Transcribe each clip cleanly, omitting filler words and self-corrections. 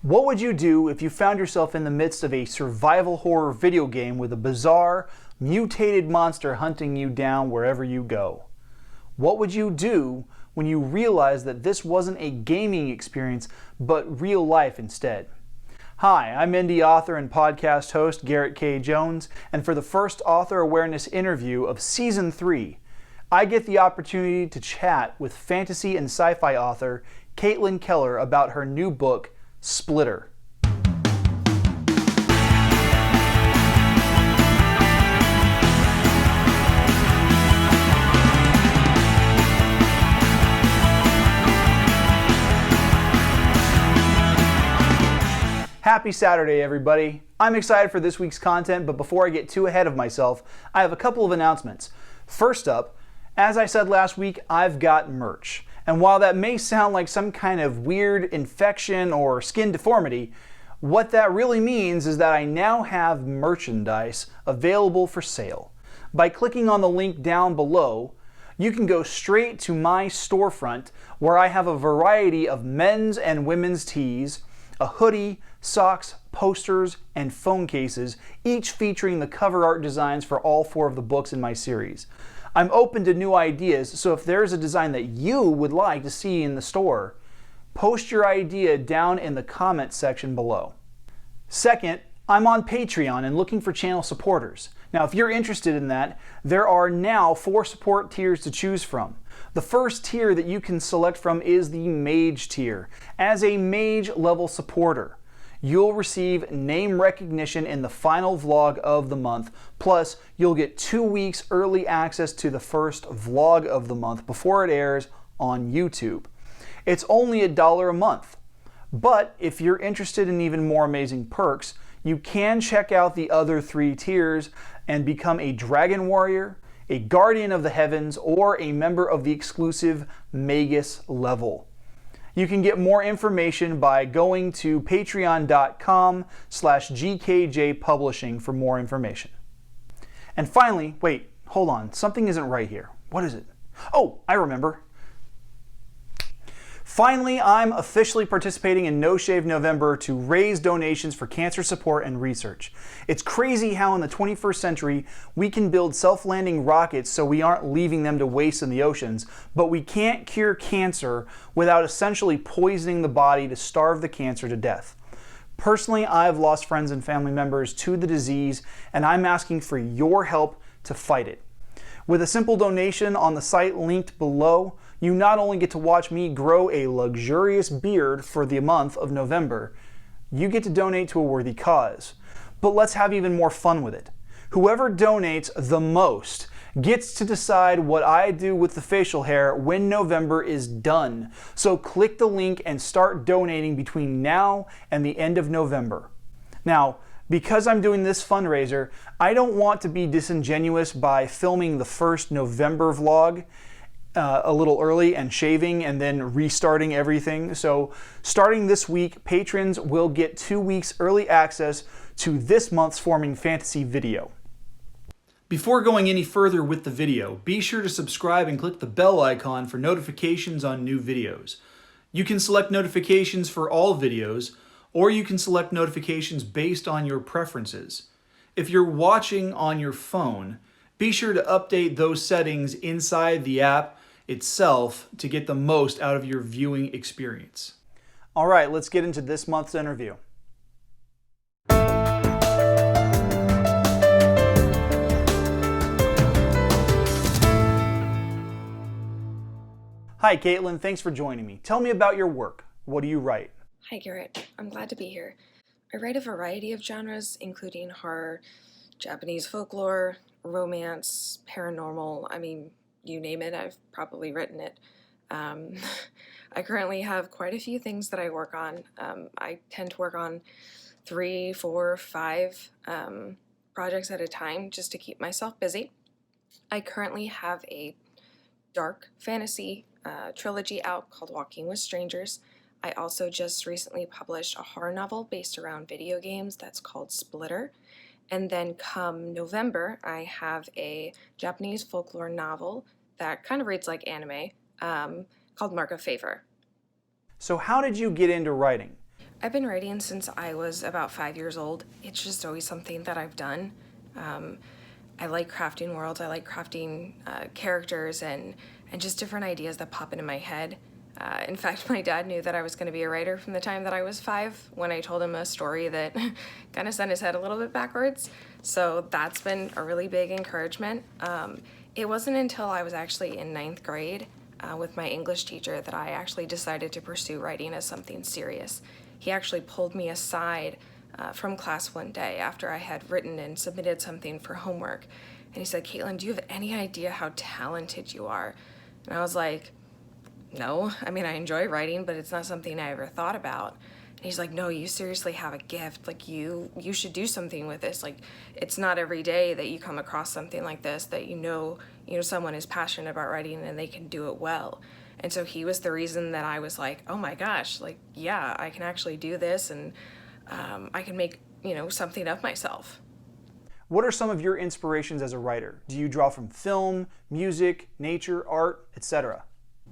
What would you do if you found yourself in the midst of a survival horror video game with a bizarre, mutated monster hunting you down wherever you go? What would you do when you realized that this wasn't a gaming experience, but real life instead? Hi, I'm indie author and podcast host Garrett K. Jones, and for the first author awareness interview of Season 3, I get the opportunity to chat with fantasy and sci-fi author Kaitlyn Keller about her new book, Splitter. Happy Saturday, everybody. I'm excited for this week's content, but before I get too ahead of myself, I have a couple of announcements. First up, as I said last week, I've got merch. And while that may sound like some kind of weird infection or skin deformity, what that really means is that I now have merchandise available for sale. By clicking on the link down below, you can go straight to my storefront where I have a variety of men's and women's tees, a hoodie, socks, posters, and phone cases, each featuring the cover art designs for all 4 of the books in my series. I'm open to new ideas, so if there's a design that you would like to see in the store, post your idea down in the comments section below. Second, I'm on Patreon and looking for channel supporters. Now, if you're interested in that, there are now 4 support tiers to choose from. The first tier that you can select from is the Mage tier. As a Mage level supporter, you'll receive name recognition in the final vlog of the month, plus you'll get 2 weeks early access to the first vlog of the month before it airs on YouTube. It's only $1 a month, but if you're interested in even more amazing perks, you can check out the other 3 tiers and become a Dragon Warrior, a Guardian of the Heavens, or a member of the exclusive Magus level. You can get more information by going to patreon.com/GKJ Publishing for more information. And finally, wait, hold on, something isn't right here. What is it? Oh, I remember. Finally, I'm officially participating in No Shave November to raise donations for cancer support and research. It's crazy how in the 21st century we can build self-landing rockets so we aren't leaving them to waste in the oceans, but we can't cure cancer without essentially poisoning the body to starve the cancer to death. Personally, I've lost friends and family members to the disease, and I'm asking for your help to fight it. With a simple donation on the site linked below, you not only get to watch me grow a luxurious beard for the month of November, you get to donate to a worthy cause. But let's have even more fun with it. Whoever donates the most gets to decide what I do with the facial hair when November is done. So click the link and start donating between now and the end of November. Now, because I'm doing this fundraiser, I don't want to be disingenuous by filming the first November vlog a little early and shaving and then restarting everything. So starting this week, patrons will get 2 weeks early access to this month's Forming Fantasy video. Before going any further with the video, be sure to subscribe and click the bell icon for notifications on new videos. You can select notifications for all videos, or you can select notifications based on your preferences. If you're watching on your phone, be sure to update those settings inside the app itself to get the most out of your viewing experience. All right, let's get into this month's interview. Hi, Kaitlyn. Thanks for joining me. Tell me about your work. What do you write? Hi, Garrett. I'm glad to be here. I write a variety of genres, including horror, Japanese folklore, romance, paranormal. I mean, you name it, I've probably written it. I currently have quite a few things that I work on. I tend to work on 3, 4, 5 projects at a time just to keep myself busy. I currently have a dark fantasy trilogy out called Walking with Strangers. I also just recently published a horror novel based around video games that's called Splitter. And then come November, I have a Japanese folklore novel that kind of reads like anime called Mark of Favor. So how did you get into writing? I've been writing since I was about 5 years old. It's just always something that I've done. Um, I like crafting worlds. I like crafting characters and just different ideas that pop into my head. In fact, my dad knew that I was going to be a writer from the time that I was 5 when I told him a story that kind of sent his head a little bit backwards. So that's been a really big encouragement. It wasn't until I was actually in 9th grade with my English teacher that I actually decided to pursue writing as something serious. He actually pulled me aside from class one day after I had written and submitted something for homework. And he said, "Kaitlyn, do you have any idea how talented you are?" And I was like, "No, I mean, I enjoy writing, but it's not something I ever thought about." And he's like, "No, you seriously have a gift. Like, you should do something with this. Like, it's not every day that you come across something like this that you know someone is passionate about writing and they can do it well." And so he was the reason that I was like, "Oh my gosh, like, yeah, I can actually do this, and I can make, something of myself." What are some of your inspirations as a writer? Do you draw from film, music, nature, art, etc.?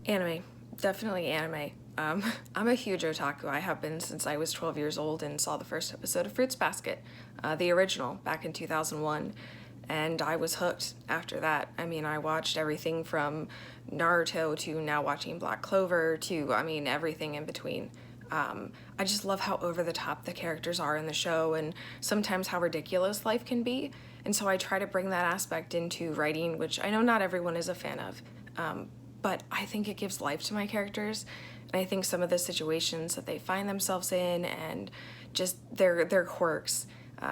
Anime, definitely anime. I'm a huge otaku. I have been since I was 12 years old and saw the first episode of Fruits Basket, the original, back in 2001. And I was hooked after that. I mean, I watched everything from Naruto to now watching Black Clover to, everything in between. I just love how over the top the characters are in the show and sometimes how ridiculous life can be. And so I try to bring that aspect into writing, which I know not everyone is a fan of. But I think it gives life to my characters. And I think some of the situations that they find themselves in and just their quirks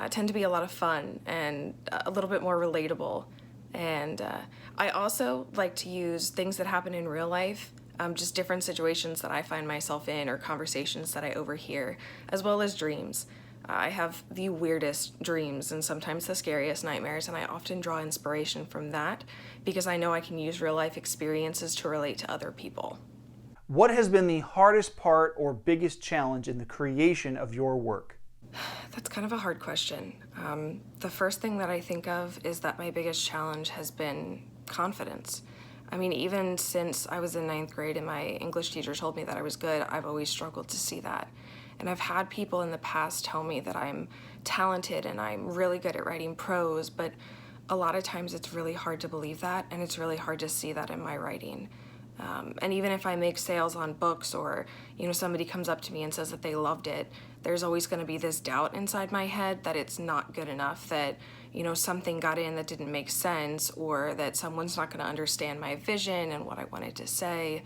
tend to be a lot of fun and a little bit more relatable. And I also like to use things that happen in real life, just different situations that I find myself in or conversations that I overhear, as well as dreams. I have the weirdest dreams and sometimes the scariest nightmares, and I often draw inspiration from that because I know I can use real life experiences to relate to other people. What has been the hardest part or biggest challenge in the creation of your work? That's kind of a hard question. The first thing that I think of is that my biggest challenge has been confidence. I mean, even since I was in 9th grade and my English teacher told me that I was good, I've always struggled to see that. And I've had people in the past tell me that I'm talented and I'm really good at writing prose, but a lot of times it's really hard to believe that, and it's really hard to see that in my writing. And even if I make sales on books or, somebody comes up to me and says that they loved it, there's always going to be this doubt inside my head that it's not good enough, that, something got in that didn't make sense, or that someone's not going to understand my vision and what I wanted to say.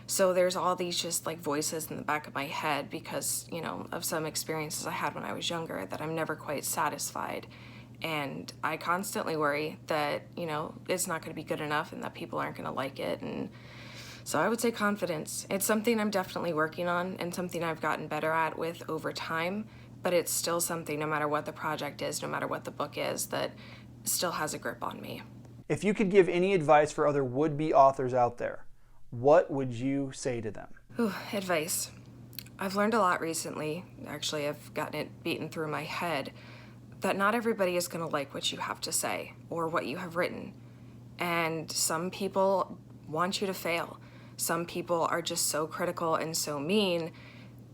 So there's all these just like voices in the back of my head because, of some experiences I had when I was younger that I'm never quite satisfied. And I constantly worry that, it's not going to be good enough and that people aren't going to like it. And so I would say confidence. It's something I'm definitely working on and something I've gotten better at with over time, but it's still something, no matter what the project is, no matter what the book is, that still has a grip on me. If you could give any advice for other would-be authors out there, what would you say to them? Ooh, advice. I've learned a lot recently. Actually, I've gotten it beaten through my head that not everybody is going to like what you have to say or what you have written. And some people want you to fail. Some people are just so critical and so mean,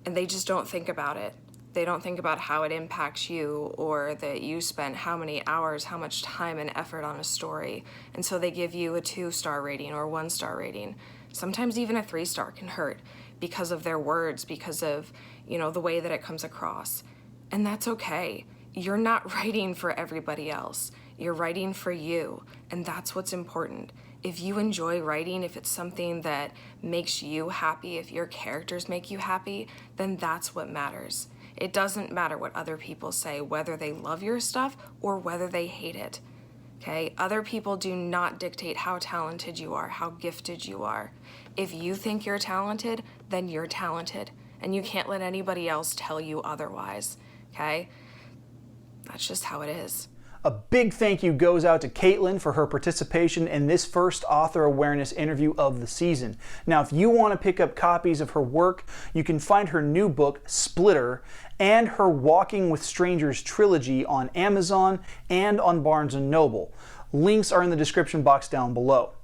and they just don't think about it. They don't think about how it impacts you, or that you spent how many hours, how much time and effort on a story. And so they give you a 2-star rating or 1-star rating. Sometimes even a 3-star can hurt because of their words, because of, the way that it comes across. And that's okay. You're not writing for everybody else. You're writing for you, and that's what's important. If you enjoy writing, if it's something that makes you happy, if your characters make you happy, then that's what matters. It doesn't matter what other people say, whether they love your stuff or whether they hate it. Okay? Other people do not dictate how talented you are, how gifted you are. If you think you're talented, then you're talented, and you can't let anybody else tell you otherwise. Okay? That's just how it is. A big thank you goes out to Kaitlyn for her participation in this first author awareness interview of the season. Now, if you want to pick up copies of her work, you can find her new book, Splitter, and her Walking with Strangers trilogy on Amazon and on Barnes & Noble. Links are in the description box down below.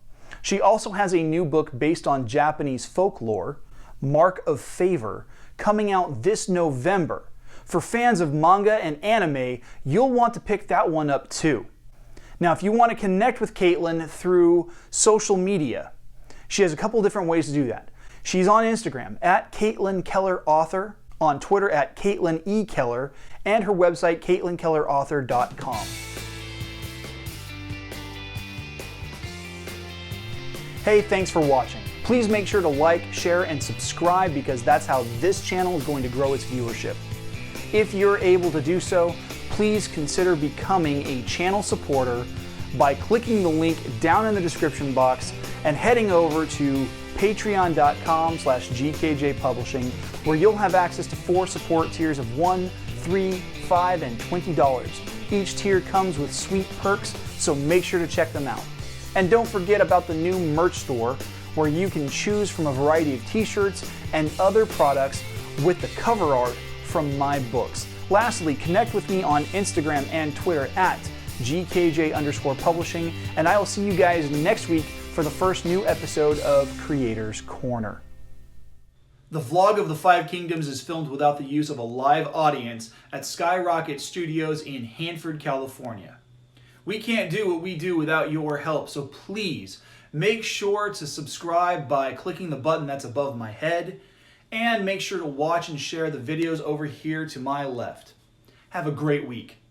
She also has a new book based on Japanese folklore, Mark of Favor, coming out this November. For fans of manga and anime, you'll want to pick that one up too. Now, if you want to connect with Kaitlyn through social media, she has a couple different ways to do that. She's on Instagram at Kaitlyn Keller Author, on Twitter at Kaitlyn E. Keller, and her website, KaitlynKellerAuthor.com. Hey, thanks for watching. Please make sure to like, share, and subscribe because that's how this channel is going to grow its viewership. If you're able to do so, please consider becoming a channel supporter by clicking the link down in the description box and heading over to patreon.com/GKJPublishing, where you'll have access to 4 support tiers of $1, $3, $5, and $20. Each tier comes with sweet perks, so make sure to check them out. And don't forget about the new merch store, where you can choose from a variety of t-shirts and other products with the cover art from my books. Lastly, connect with me on Instagram and Twitter at GKJ_publishing, and I will see you guys next week for the first new episode of Creators Corner. The vlog of the 5 Kingdoms is filmed without the use of a live audience at Skyrocket Studios in Hanford, California. We can't do what we do without your help, so please make sure to subscribe by clicking the button that's above my head, and make sure to watch and share the videos over here to my left. Have a great week.